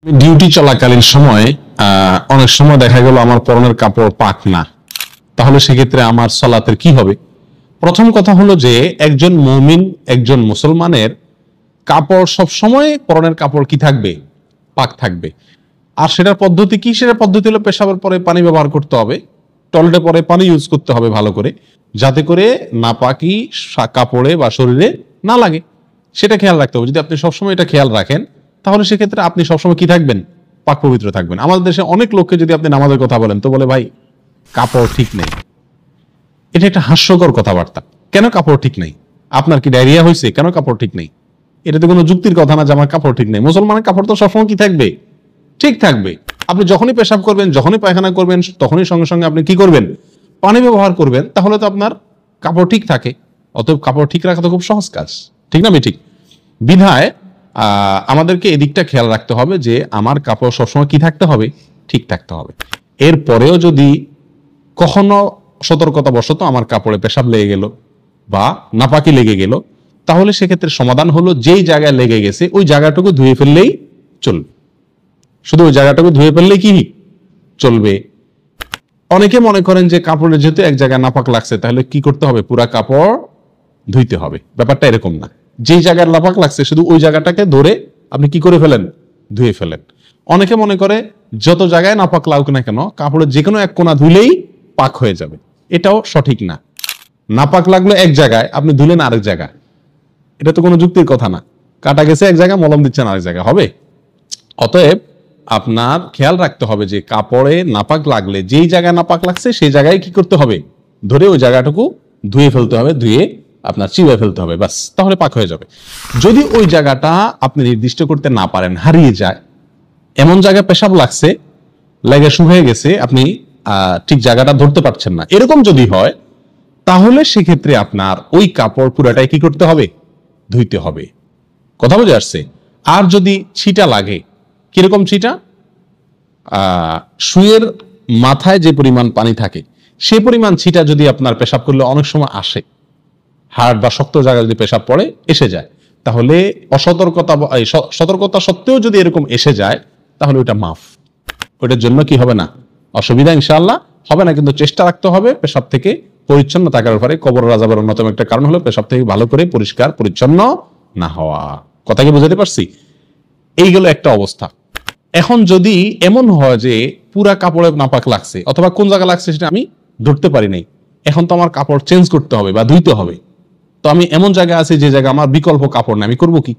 Duty চলাকালীন সময় অনেক সময় দেখা গেল আমার পরনের কাপড় পাক না, তাহলে সেক্ষেত্রে আমার সালাতের কি হবে? প্রথম কথা হলো যে একজন মুমিন, একজন মুসলমানের কাপড় সব সময় পরনের কাপড় কি থাকবে? পাক থাকবে। আর সেটার পদ্ধতি কি? সেটার পদ্ধতি হলো পেশাবের পরে পানি ব্যবহার করতে হবে, টয়লেটে পরে পানি ইউজ করতে হবে ভালো করে, যাতে করে নাপাকি কাপড়ে বা শরীরে না লাগে, সেটা খেয়াল রাখতে হবে। যদি আপনি সবসময় এটা খেয়াল রাখেন তাহলে সেক্ষেত্রে আপনি সবসময় কি থাকবেন? পাক পবিত্র থাকবেন। আমাদের দেশে অনেক লোককে যদি আপনি নামাজের কথা বলেন তো বলে ভাই কাপড় ঠিক নেই। এটা একটা হাস্যকর কথাবার্তা। কেন কাপড় ঠিক নেই? আপনার কি ডায়রিয়া হয়েছে? কেন কাপড় ঠিক নেই? এটা তো কোনো যুক্তির কথা না যে আমার কাপড় ঠিক নেই। মুসলমানের কাপড় তো সবসময় কি থাকবে? ঠিক থাকবে। আপনি যখনই পেশাব করবেন, যখনই পায়খানা করবেন, তখনই সঙ্গে সঙ্গে আপনি কি করবেন? পানি ব্যবহার করবেন, তাহলে তো আপনার কাপড় ঠিক থাকে। অতএব কাপড় ঠিক রাখা তো খুব সহজ কাজ, ঠিক না? ঠিক বিধায় আমাদেরকে এদিকটা খেয়াল রাখতে হবে যে আমার কাপড় সবসময় কি থাকতে হবে? ঠিক থাকতে হবে। এরপরেও যদি কখনো সতর্কতা বশত আমার কাপড়ে পেশাব লেগে গেল বা নাপাকি লেগে গেল, তাহলে সেক্ষেত্রে সমাধান হলো যেই জায়গায় লেগে গেছে ওই জায়গাটুকু ধুয়ে ফেললেই চলবে। শুধু ওই জায়গাটুকু ধুয়ে ফেললেই কি চলবে? অনেকে মনে করেন যে কাপড়ের যেহেতু এক জায়গায় নাপাক লাগছে তাহলে কি করতে হবে? পুরা কাপড় ধুইতে হবে। ব্যাপারটা এরকম না। যেই জায়গায় নাপাক লাগছে শুধু ওই জায়গাটাকে ধরে আপনি কি করে ফেলেন? ধুয়ে ফেলেন। অনেকে মনে করে যত জায়গায় নাপাক লাগুক না কেন কাপড়ের যে কোনো এক কোণা ধুইলেই পাক হয়ে যাবে। এটাও সঠিক না। নাপাক লাগলো এক জায়গায়, আপনি ধুলেন আরেক জায়গায়, এটা তো কোনো যুক্তির কথা না। কাটা গেছে এক জায়গায়, মলম দিচ্ছেন আরেক জায়গায়, হবে? অতএব আপনার খেয়াল রাখতে হবে যে কাপড়ে নাপাক লাগলে যেই জায়গায় নাপাক লাগছে সেই জায়গায় কি করতে হবে? ধরে ওই জায়গাটুকু ধুয়ে ফেলতে হবে, ধুয়ে আপনার চিবায় ফেলতে হবে, বাস, তাহলে পাক হয়ে যাবে। যদি ওই জায়গাটা আপনি নির্দিষ্ট করতে না পারেন, হারিয়ে যায়, এমন জায়গায় পেশাব লাগছে, লেগে শুকিয়ে গেছে, আপনি ঠিক জায়গাটা ধরতে পারছেন না, এরকম যদি হয় তাহলে সেক্ষেত্রে আপনার ওই কাপড় পুরাটাই কি করতে হবে? ধুইতে হবে। কথা বুঝে আসছে? আর যদি ছিটা লাগে, কিরকম ছিটা? শুয়ের মাথায় যে পরিমাণ পানি থাকে সেই পরিমাণ ছিটা যদি আপনার পেশাব করলে অনেক সময় আসে, হাড় বা শক্ত জায়গায় যদি পেশাব পড়ে এসে যায়, তাহলে অসতর্কতা সতর্কতা সত্ত্বেও যদি এরকম এসে যায় তাহলে ওইটা মাফ। ওইটার জন্য কি হবে না? অসুবিধা ইনশাআল্লাহ হবে না। কিন্তু চেষ্টা রাখতে হবে পেশাব থেকে পরিচ্ছন্ন থাকার ব্যাপারে। কবর আযাবের অন্যতম একটা কারণ হলো পেশাব থেকে ভালো করে পরিষ্কার পরিচ্ছন্ন না হওয়া। কথা কি বুঝাতে পারছি? এইগুলো একটা অবস্থা। এখন যদি এমন হয় যে পুরা কাপড়ে নাপাক লাগছে অথবা কোন জায়গা লাগছে সেটা আমি ধরতে পারি নাই, এখন তো আমার কাপড় চেঞ্জ করতে হবে বা ধুইতে হবে, তো আমি এমন জায়গায় আছি যে জায়গা আমার বিকল্প কাপড় নেই, আমি করবো কি?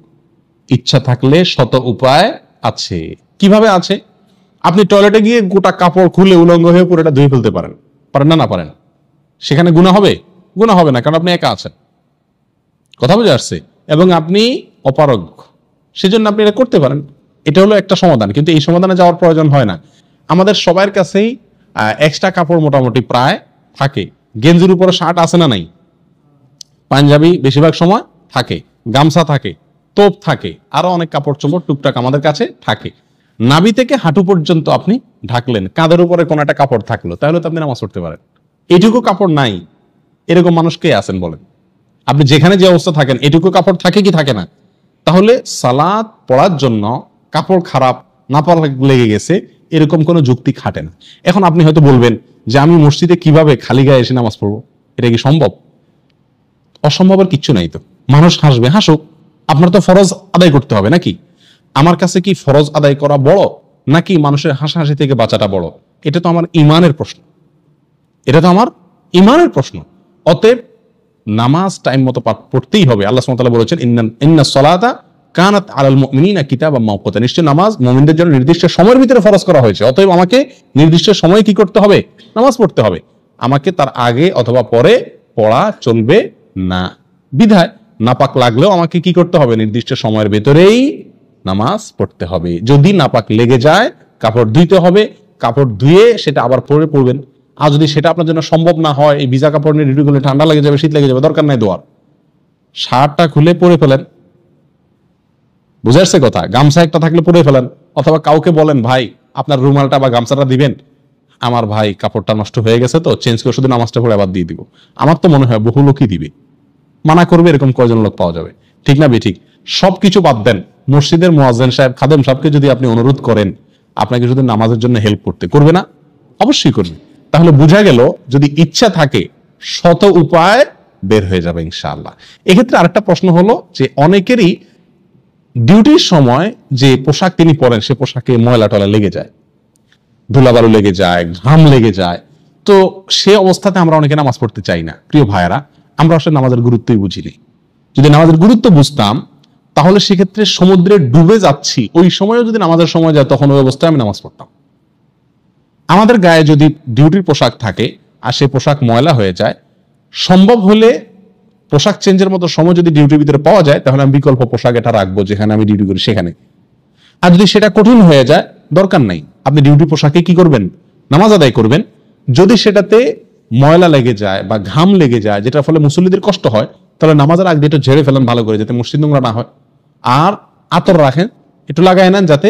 ইচ্ছা থাকলে শত উপায় আছে। কিভাবে আছে? আপনি টয়লেটে গিয়ে গোটা কাপড় খুলে উলঙ্গ হয়ে পুরোটা ধুয়ে ফেলতে পারেন। পারেন না? না পারেন? সেখানে গুনাহ হবে? গুনাহ হবে না, কারণ আপনি একা আছেন। কথা বুঝে আসছে? এবং আপনি অপারগ, সেজন্য আপনি এটা করতে পারেন। এটা হলো একটা সমাধান, কিন্তু এই সমাধানে যাওয়ার প্রয়োজন হয় না। আমাদের সবার কাছেই এক্সট্রা কাপড় মোটামুটি প্রায় থাকে। গেঞ্জির উপরে শার্ট আছে না নাই? পাঞ্জাবি বেশিরভাগ সময় থাকে, গামছা থাকে, তোপ থাকে, আরো অনেক কাপড় চোপড় টুকটাক আমাদের কাছে থাকে। নাভি থেকে হাঁটু পর্যন্ত আপনি ঢাকলেন, কাঁধের উপরে কোন একটা কাপড় থাকলো, তাহলে তো আপনি নামাজ পড়তে পারেন। এইটুকু কাপড় নাই, এরকম মানুষ কে আছেন বলেন? আপনি যেখানে যে অবস্থা থাকেন এটুকু কাপড় থাকে কি থাকে না? তাহলে সালাত পড়ার জন্য কাপড় খারাপ, নাপাক লেগে গেছে, এরকম কোনো যুক্তি খাটে না। এখন আপনি হয়তো বলবেন যে আমি মসজিদে কিভাবে খালি গায়ে এসে নামাজ পড়বো? এটা কি সম্ভব? অসম্ভবের কিচ্ছু নাই। তো মানুষ হাসবে, হাসুক, আপনার তো ফরজ আদায় করতে হবে নাকি? আমার কাছে কি ফরজ আদায় করা বড় নাকি মানুষের হাসাহাসি থেকে বাঁচাটা বড়? এটা তো আমার ইমানের প্রশ্ন, এটা তো আমার ইমানের প্রশ্ন। অতএব নামাজ টাইম মতো পড়তেই হবে। আল্লাহ সুবহানাহু ওয়া তাআলা বলেছেন ইন্নাস সালাতা কানাত আলাল মুমিনিনা কিতাবাম মাওকুতা, নিশ্চয় নামাজ মুমিনদের জন্য নির্দিষ্ট সময়ের ভিতরে ফরজ করা হয়েছে। অতএব আমাকে নির্দিষ্ট সময়ে কি করতে হবে? নামাজ পড়তে হবে। আমাকে তার আগে অথবা পরে পড়া চলবে না। বিধায় নাপাক লাগলেও আমাকে কি করতে হবে? নির্দিষ্ট সময়ের ভেতরেই নামাজ পড়তে হবে। যদি নাপাক লেগে যায় কাপড় ধুইতে হবে, কাপড় ধুয়ে সেটা আবার পরে পড়বেন। আর যদি সেটা আপনার জন্য সম্ভব না হয়, এই ভিজা কাপড় নিয়ে ডিউটি করলে ঠান্ডা লেগে যাবে, শীত লেগে যাবে, দরকার নাই দোয়ার, শার্টটা খুলে পরে ফেলেন। বুঝে আসছে কথা? গামছা একটা থাকলে পরে ফেলেন, অথবা কাউকে বলেন ভাই আপনার রুমালটা বা গামছাটা দিবেন, আমার ভাই কাপড়টা নষ্ট হয়ে গেছে তো চেঞ্জ করে শুধু নামাজটা পড়ে আবার দিয়ে দিব। আমার তো মনে হয় বহু লোকই দিবে। মানা করবে এরকম কয়জন লোক পাওয়া যাবে? ঠিক না বে ঠিক? সবকিছু বাদ দেন, মসজিদের মুয়াজ্জিন সাহেব, খাদেম সাহেবকে যদি আপনি অনুরোধ করেন আপনাকে যদি নামাজের জন্য হেল্প করতে, করবে না? অবশ্যই করবে। তাহলে বোঝা গেল যদি ইচ্ছা থাকে শত উপায় বের হয়ে যাবে ইনশাআল্লাহ। এক্ষেত্রে আরেকটা প্রশ্ন হলো যে অনেকেরই ডিউটির সময় যে পোশাক তিনি পরেন সে পোশাকে ময়লা টলা লেগে যায়, ধুলাবালু লেগে যায়, ঘাম লেগে যায়, তো সে অবস্থাতে আমরা অনেকে নামাজ পড়তে চাই না। প্রিয় ভাইয়েরা, আমরা আসলে নামাজের গুরুত্বই বুঝিনি। যদি নামাজের গুরুত্ব বুঝতাম তাহলে সেক্ষেত্রে সমুদ্রে ডুবে যাচ্ছি ওই সময়ও যদি নামাজের সময় যায় তখন ওই অবস্থায় আমি নামাজ পড়তাম। আমাদের গায়ে যদি ডিউটির পোশাক থাকে আর সে পোশাক ময়লা হয়ে যায়, সম্ভব হলে পোশাক চেঞ্জের মতো সময় যদি ডিউটির ভিতরে পাওয়া যায় তাহলে আমি বিকল্প পোশাক এটা রাখবো যেখানে আমি ডিউটি করি সেখানে। আর যদি সেটা কঠিন হয়ে যায় দরকার নাই, আপনি ডিউটি পোশাকে কি করবেন? নামাজ আদায় করবেন। যদি সেটাতে ময়লা লেগে যায় বা ঘাম লেগে যায় যেটার ফলে মুসল্লিদের কষ্ট হয় তাহলে নামাজের আগে একটু ঝেড়ে ফেলেন ভালো করে যাতে মসজিদ নোংরা না হয়। আর আতর রাখেন, একটু লাগায় নেন যাতে